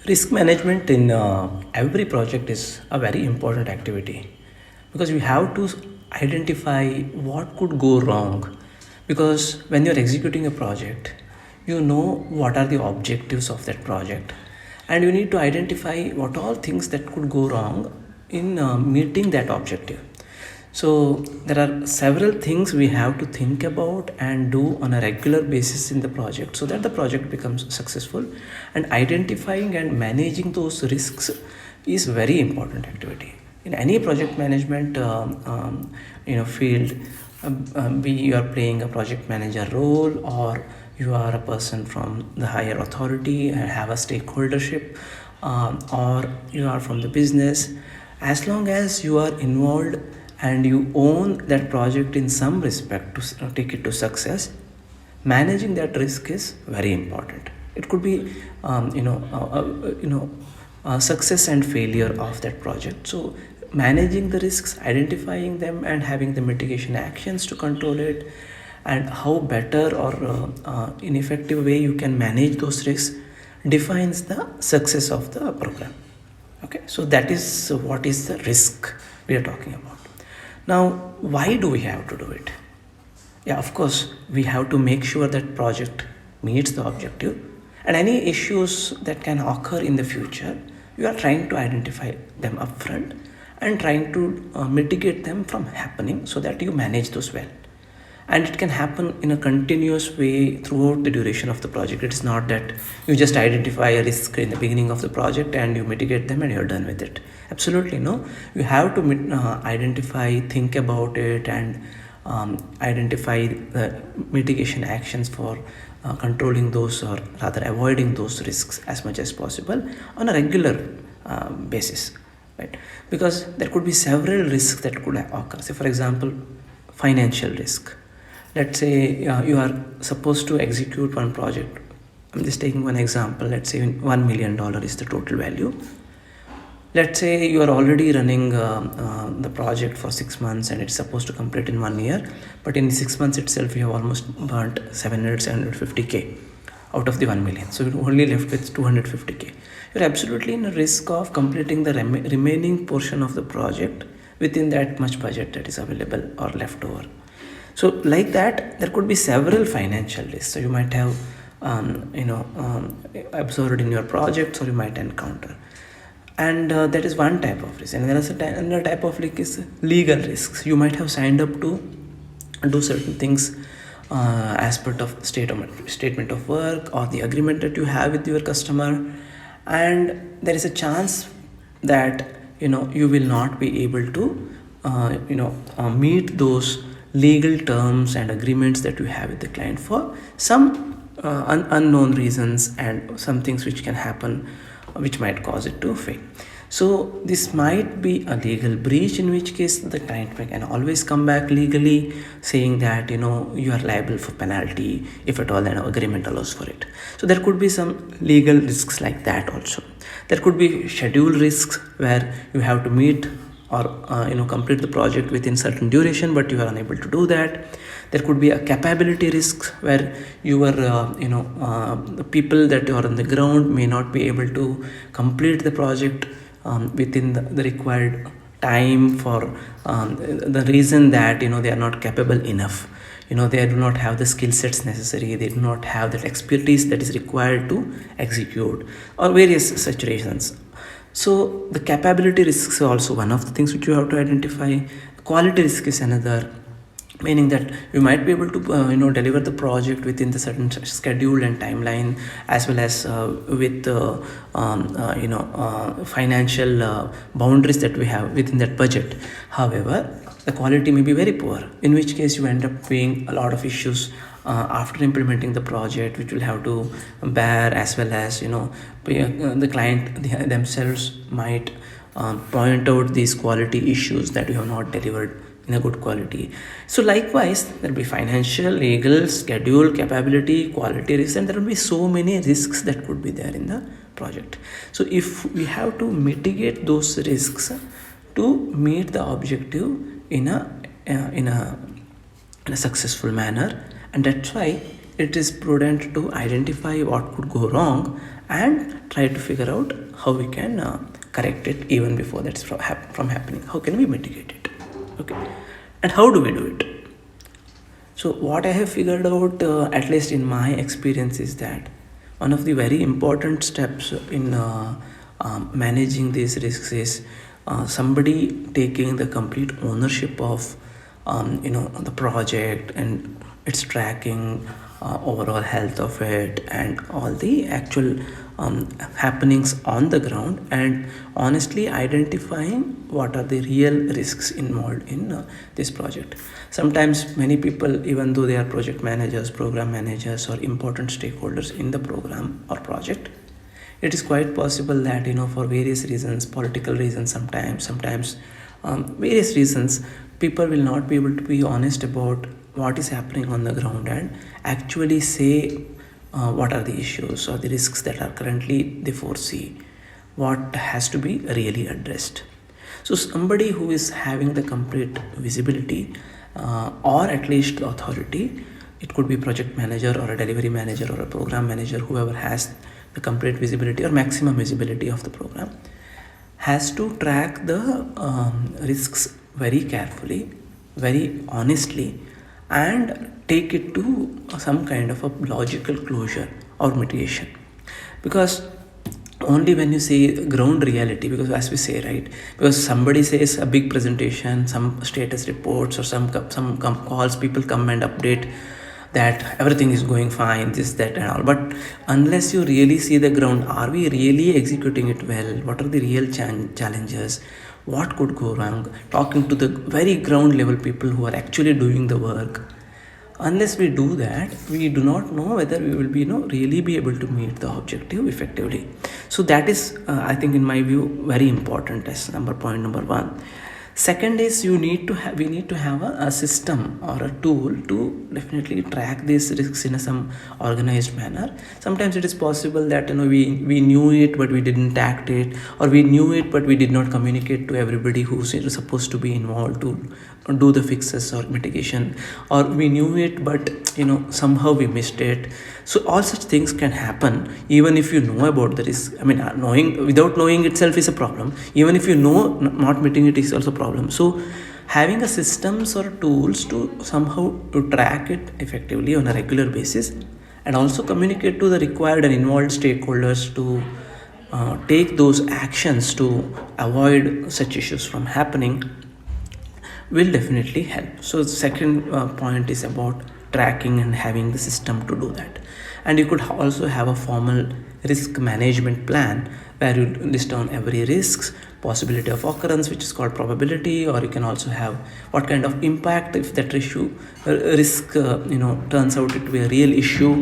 Risk management in every project is a very important activity because you have to identify what could go wrong. Because when you're executing a project, you know what are the objectives of that project, and you need to identify what all things that could go wrong in meeting that objective. So there are several things we have to think about and do on a regular basis in the project so that the project becomes successful. And identifying and managing those risks is very important activity in any project management field. Be you are playing a project manager role, or you are a person from the higher authority and have a stakeholdership, or you are from the business. As long as you are involved and you own that project in some respect to take it to success, managing that risk is very important. It could be success and failure of that project. So managing the risks, identifying them, and having the mitigation actions to control it, and how better or in effective way you can manage those risks defines the success of the program. Okay, so that is what is the risk we are talking about. Now, why do we have to do it? Yeah, of course, we have to make sure that project meets the objective, and any issues that can occur in the future, you are trying to identify them upfront and trying to mitigate them from happening so that you manage those well. And it can happen in a continuous way throughout the duration of the project. It's not that you just identify a risk in the beginning of the project and you mitigate them and you're done with it. Absolutely no. You have to identify, think about it, and identify the mitigation actions for controlling those, or rather avoiding those risks as much as possible on a regular basis, right? Because there could be several risks that could occur. Say for example, financial risk. Let's say you are supposed to execute one project. I'm just taking one example. Let's say $1 million is the total value. Let's say you are already running the project for 6 months and it's supposed to complete in 1 year, but in 6 months itself you have almost burnt 750K out of the 1 million. So you're only left with 250K. You're absolutely in a risk of completing the remaining portion of the project within that much budget that is available or left over. So like that, there could be several financial risks. So you might have absorbed in your projects, or you might encounter. And that is one type of risk. And there is another type of risk is legal risks. You might have signed up to do certain things as part of statement of work or the agreement that you have with your customer, and there is a chance that you will not be able to meet those legal terms and agreements that you have with the client for some unknown reasons, and some things which can happen which might cause it to fail. So this might be a legal breach, in which case the client can always come back legally saying that you are liable for penalty if at all an agreement allows for it. So there could be some legal risks like that also. There could be schedule risks where you have to meet or complete the project within certain duration, but you are unable to do that. There could be a capability risks where the people that are on the ground may not be able to complete the project within the required time for the reason that they are not capable enough. They do not have the skill sets necessary, they do not have that expertise that is required to execute, or various such reasons. So the capability risks are also one of the things which you have to identify. Quality risk is another, meaning that you might be able to deliver the project within the certain schedule and timeline, as well as with financial boundaries that we have within that budget. However, the quality may be very poor, in which case you end up paying a lot of issues after implementing the project, which will have to bear, as well as the client themselves might point out these quality issues that you have not delivered in a good quality. So likewise, there will be financial, legal, schedule, capability, quality risks, and there will be so many risks that could be there in the project. So if we have to mitigate those risks to meet the objective in a successful manner, and that's why it is prudent to identify what could go wrong and try to figure out how we can correct it even before that's from happening. How can we mitigate it? Okay, and how do we do it? So what I have figured out, at least in my experience, is that one of the very important steps in managing these risks is somebody taking the complete ownership of the project and its tracking, overall health of it, and all the actual happenings on the ground, and honestly identifying what are the real risks involved in this project. Sometimes many people, even though they are project managers, program managers, or important stakeholders in the program or project, it is quite possible that for various reasons, political reasons, sometimes various reasons, people will not be able to be honest about what is happening on the ground and actually say what are the issues or the risks that are currently they foresee, what has to be really addressed. So somebody who is having the complete visibility, or at least the authority, it could be project manager or a delivery manager or a program manager, whoever has the complete visibility or maximum visibility of the program, has to track the risks very carefully, very honestly, and take it to some kind of a logical closure or mitigation. Because only when you say ground reality, because as we say, right, because somebody says a big presentation, some status reports, or some calls, people come and update that everything is going fine, this, that, and all. But unless you really see the ground, are we really executing it well? What are the real challenges? What could go wrong? Talking to the very ground level people who are actually doing the work. Unless we do that, we do not know whether we will be really be able to meet the objective effectively. So that is, I think, in my view, very important as point number one. Second is we need to have a system or a tool to definitely track these risks in some organized manner. Sometimes it is possible that we knew it but we didn't act it, or we knew it but we did not communicate to everybody who's supposed to be involved to do the fixes or mitigation, or we knew it but somehow we missed it. So all such things can happen even if you know about the risk. I mean, without knowing itself is a problem. Even if you know not meeting it is also a problem. So having a systems or tools to somehow to track it effectively on a regular basis, and also communicate to the required and involved stakeholders to take those actions to avoid such issues from happening, will definitely help. So the second point is about tracking and having the system to do that. And you could also have a formal risk management plan where you list down every risks, possibility of occurrence, which is called probability, or you can also have what kind of impact if that risk turns out to be a real issue,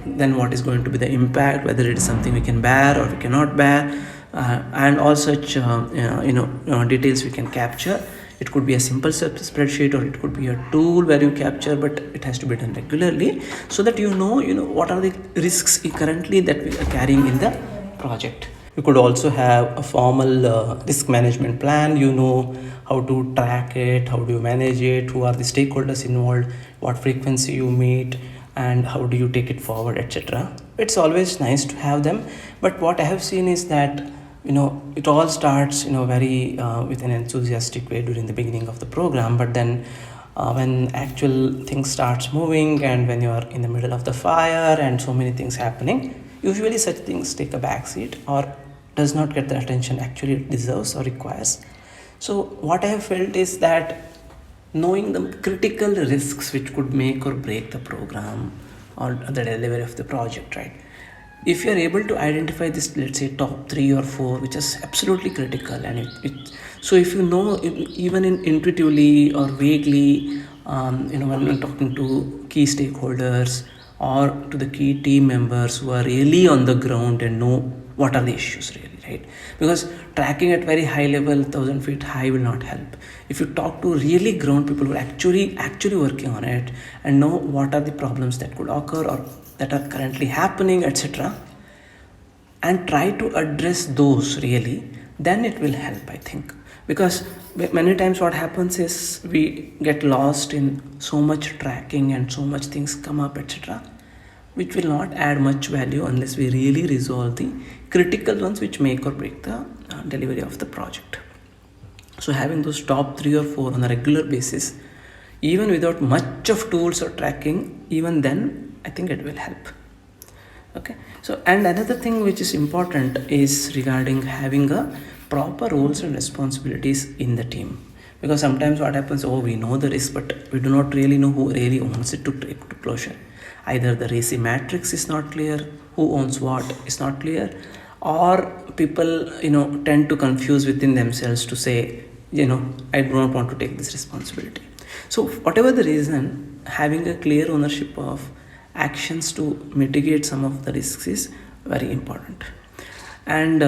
then what is going to be the impact, whether it is something we can bear or we cannot bear, and all such details we can capture. It could be a simple spreadsheet, or it could be a tool where you capture, but it has to be done regularly so that what are the risks currently that we are carrying in the project. You could also have a formal risk management plan. How to track it, how do you manage it, who are the stakeholders involved, what frequency you meet, and how do you take it forward, etc. It's always nice to have them, but what I have seen is that it all starts very with an enthusiastic way during the beginning of the program, but then when actual things starts moving and when you are in the middle of the fire and so many things happening, usually such things take a backseat or does not get the attention actually it deserves or requires. So what I have felt is that knowing the critical risks which could make or break the program or the delivery of the project, right? If you are able to identify this, let's say top 3 or 4, which is absolutely critical, and so if even intuitively or vaguely, when you're talking to key stakeholders or to the key team members who are really on the ground and know what are the issues really, right? Because tracking at very high level, 1,000 feet high, will not help. If you talk to really ground people who are actually working on it and know what are the problems that could occur or that are currently happening, etc., and try to address those really, then it will help, I think. Because many times what happens is we get lost in so much tracking and so much things come up, etc., which will not add much value unless we really resolve the critical ones which make or break the delivery of the project. So having those top 3 or 4 on a regular basis, even without much of tools or tracking, even then I think it will help. Okay, so and another thing which is important is regarding having a proper roles and responsibilities in the team, because sometimes what happens, oh, we know the risk but we do not really know who really owns it to take to closure. Either the RACI matrix is not clear, who owns what is not clear, or people tend to confuse within themselves to say, I do not want to take this responsibility. So whatever the reason, having a clear ownership of actions to mitigate some of the risks is very important. And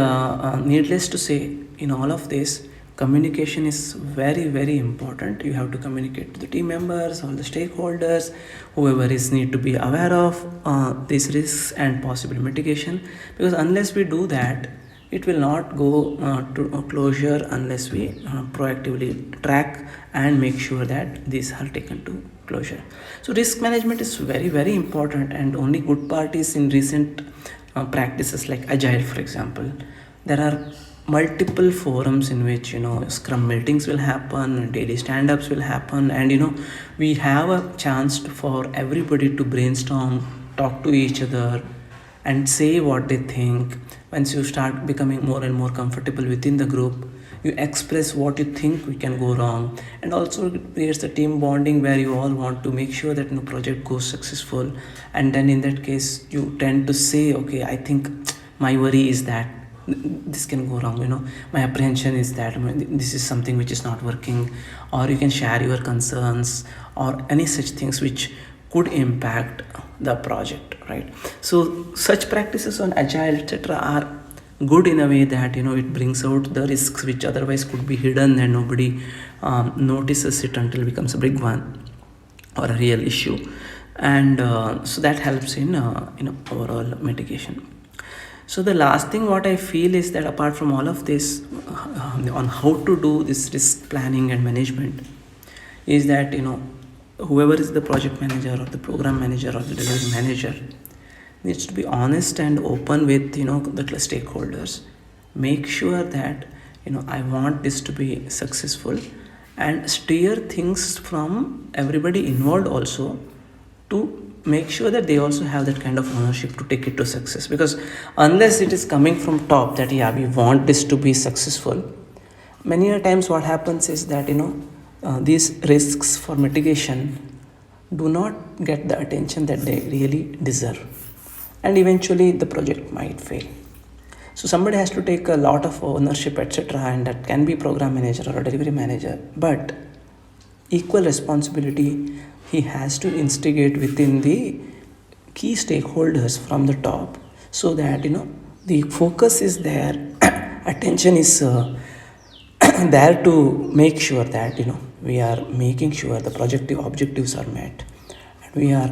needless to say, in all of this, communication is very, very important. You have to communicate to the team members, all the stakeholders, whoever is need to be aware of these risks and possible mitigation, because unless we do that, it will not go to closure unless we proactively track and make sure that these are taken to closure. So risk management is very, very important, and only good part is in recent practices like Agile, for example. There are multiple forums in which Scrum meetings will happen, daily stand-ups will happen, and we have a chance for everybody to brainstorm, talk to each other, and say what they think. Once you start becoming more and more comfortable within the group, you express what you think we can go wrong, and also it creates a team bonding where you all want to make sure that project goes successful. And then in that case, you tend to say, okay, I think my worry is that this can go wrong, my apprehension is that this is something which is not working, or you can share your concerns or any such things which could impact the project, right? So such practices on Agile, etc., are good in a way that it brings out the risks which otherwise could be hidden and nobody notices it until it becomes a big one or a real issue. And so that helps in overall mitigation. So the last thing what I feel is that apart from all of this, on how to do this risk planning and management, is that whoever is the project manager or the program manager or the delivery manager needs to be honest and open with the stakeholders. Make sure that I want this to be successful, and steer things from everybody involved also to make sure that they also have that kind of ownership to take it to success. Because unless it is coming from top that we want this to be successful, many a times what happens is that these risks for mitigation do not get the attention that they really deserve, and eventually the project might fail. So somebody has to take a lot of ownership, etc., and that can be program manager or a delivery manager, but equal responsibility he has to instigate within the key stakeholders from the top, so that the focus is there, attention is there to make sure that we are making sure the project objectives are met, and we are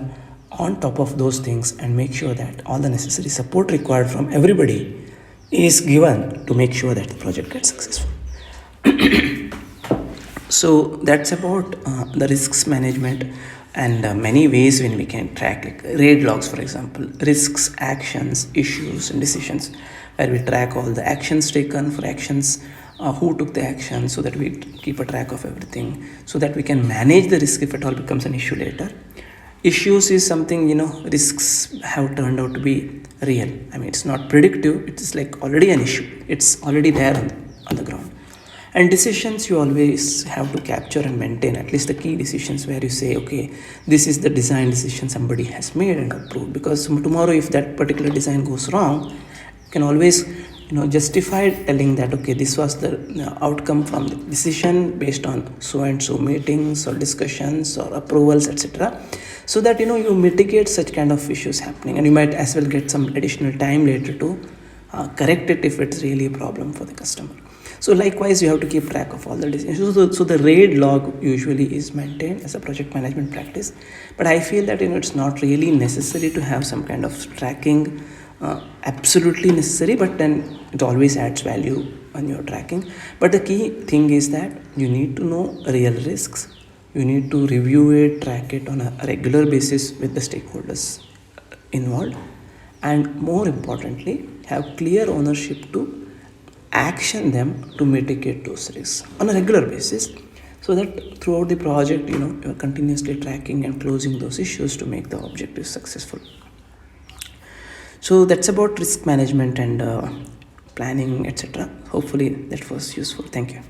on top of those things and make sure that all the necessary support required from everybody is given to make sure that the project gets successful. So that's about the risks management, and many ways when we can track, like RAID logs, for example, risks, actions, issues, and decisions, where we track all the actions taken for actions, who took the action, so that we keep a track of everything, so that we can manage the risk if it all becomes an issue later. Issues is something, risks have turned out to be real. I mean, it's not predictive, it's like already an issue, it's already there on the ground. And decisions, you always have to capture and maintain at least the key decisions, where you say, okay, this is the design decision somebody has made and approved, because tomorrow if that particular design goes wrong, you can always justify telling that, okay, this was the outcome from the decision based on so and so meetings or discussions or approvals, etc., so that you mitigate such kind of issues happening, and you might as well get some additional time later to correct it if it's really a problem for the customer. So likewise, you have to keep track of all the decisions. So the RAID log usually is maintained as a project management practice, but I feel that it's not really necessary to have some kind of tracking, absolutely necessary, but then it always adds value when you're tracking. But the key thing is that you need to know real risks. You need to review it, track it on a regular basis with the stakeholders involved, and more importantly, have clear ownership to action them to mitigate those risks on a regular basis, so that throughout the project, you're continuously tracking and closing those issues to make the objective successful. So that's about risk management and planning, etc. Hopefully that was useful. Thank you.